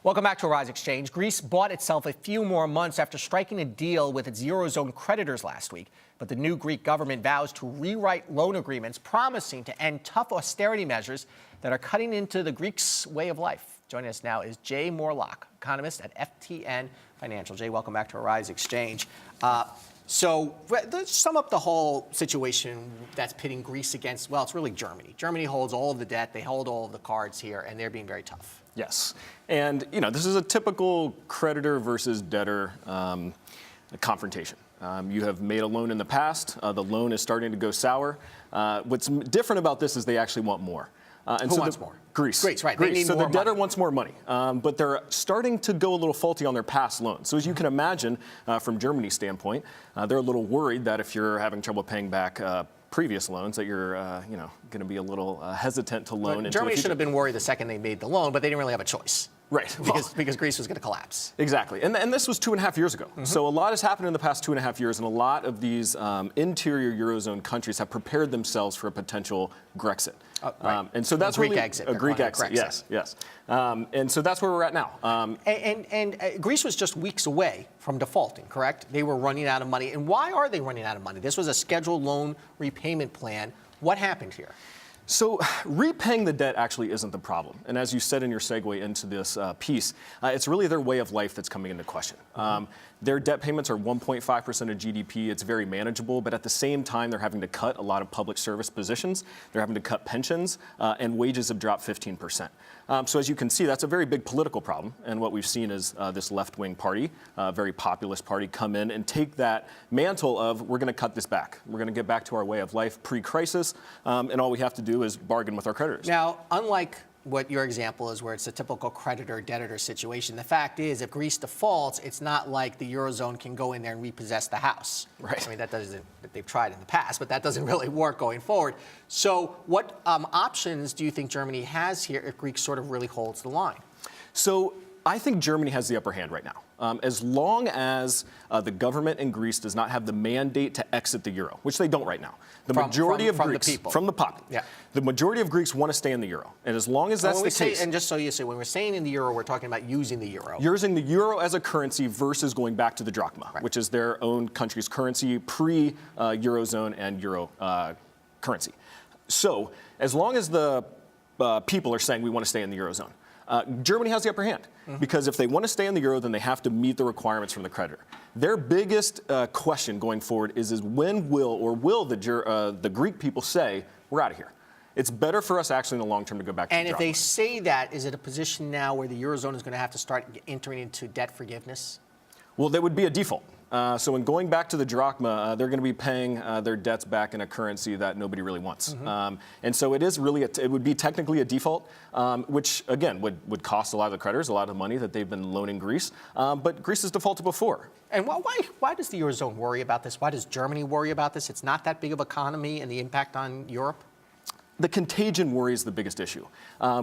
Welcome back to Rise Exchange. Greece bought itself a few more months after striking a deal with its Eurozone creditors last week. But the new Greek government vows to rewrite loan agreements, promising to end tough austerity measures that are cutting into the Greeks' way of life. Joining us now is Jay Morelock, economist at FTN Financial. Jay, welcome back to Rise Exchange. So let's sum up the whole situation that's pitting Greece against, well, it's really Germany. Germany holds all of the debt, they hold all of the cards here, and they're being very tough. Yes. And, this is a typical creditor versus debtor confrontation. You have made a loan in the past. The loan is starting to go sour. What's different about this is they actually want more. Who wants more? Greece. Greece, right. Greece. They need so more the debtor money. wants more money. But they're starting to go a little faulty on their past loans. So as you can imagine, from Germany's standpoint, they're a little worried that if you're having trouble paying back previous loans, that you're, going to be a little hesitant to loan. But Germany should have been worried the second they made the loan, but they didn't really have a choice. Right. Because Greece was going to collapse. Exactly. And this was 2.5 years ago. So a lot has happened in the past 2.5 years, and a lot of these interior Eurozone countries have prepared themselves for a potential Grexit. Right. And so that's Greek really exit. a Greek exit. Yes, yes. And so that's where we're at now. And Greece was just weeks away from defaulting, correct? They were running out of money. And why are they running out of money? This was a scheduled loan repayment plan. What happened here? So repaying the debt actually isn't the problem. And as you said in your segue into this piece, it's really their way of life that's coming into question. Their debt payments are 1.5% of GDP. It's very manageable, but at the same time, they're having to cut a lot of public service positions. They're having to cut pensions, and wages have dropped 15%. So as you can see, that's a very big political problem. And what we've seen is this left-wing party, very populist party, come in and take that mantle of, we're going to cut this back. We're going to get back to our way of life pre-crisis, and all we have to do is bargain with our creditors. Now, unlike what your example is, where it's a typical creditor-debtor situation, the fact is, if Greece defaults, it's not like the Eurozone can go in there and repossess the house. Right. I mean, they've tried in the past, but that doesn't really work going forward. So what options do you think Germany has here if Greece sort of really holds the line? So I think Germany has the upper hand right now. As long as the government in Greece does not have the mandate to exit the euro, which they don't right now. The majority of Greeks, the people. From the pop, yeah. The majority of Greeks want to stay in the euro. And as long as that's the case. And just so you say, when we're saying in the euro, we're talking about using the euro. Using the euro as a currency versus going back to the drachma, right, which is their own country's currency, pre-Eurozone and euro currency. So as long as the people are saying we want to stay in the Eurozone, Germany has the upper hand, because if they want to stay in the euro, then they have to meet the requirements from the creditor. Their biggest question going forward is when will the Greek people say, we're out of here? It's better for us actually in the long term to go back to the drachma. And if they say that, is it a position now where the Eurozone is going to have to start entering into debt forgiveness? Well, there would be a default. So in going back to the drachma, they're going to be paying their debts back in a currency that nobody really wants. And so it is really, it would be technically a default, which again would cost a lot of the creditors a lot of money that they've been loaning Greece. But Greece has defaulted before. And why does the Eurozone worry about this? Why does Germany worry about this? It's not that big of an economy and the impact on Europe? The contagion worry is the biggest issue.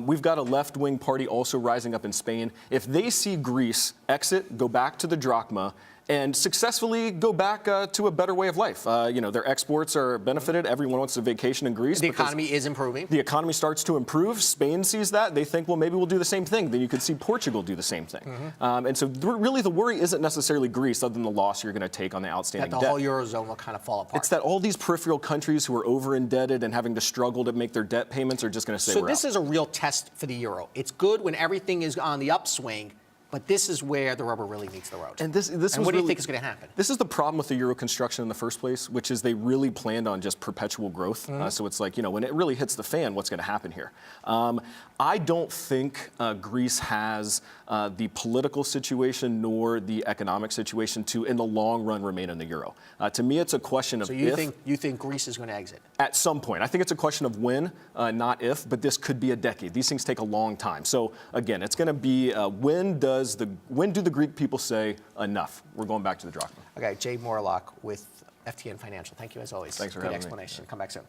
We've got a left-wing party also rising up in Spain. If they see Greece exit, go back to the drachma, and successfully go back to a better way of life. Their exports are benefited. Everyone wants to vacation in Greece. The economy is improving. The economy starts to improve. Spain sees that. They think, well, maybe we'll do the same thing. Then you could see Portugal do the same thing. And so really the worry isn't necessarily Greece, other than the loss you're going to take on the outstanding debt. That the whole Eurozone will kind of fall apart. It's that all these peripheral countries who are over-indebted and having to struggle to make their debt payments are just going to say, so we're this out. is a real test for the euro. It's good when everything is on the upswing, but this is where the rubber really meets the road. And what do you think is going to happen? This is the problem with the euro construction in the first place, which is they really planned on just perpetual growth. So it's like, when it really hits the fan, what's going to happen here? I don't think Greece has the political situation nor the economic situation to, in the long run, remain in the euro. To me, it's a question of if. So you think Greece is going to exit? At some point. I think it's a question of when, not if, but this could be a decade. These things take a long time. So again, it's going to be when do the Greek people say enough? We're going back to the drachma. Okay, Jay Morelock with FTN Financial. Thank you as always. Thanks for having having me. Good explanation. Come back soon.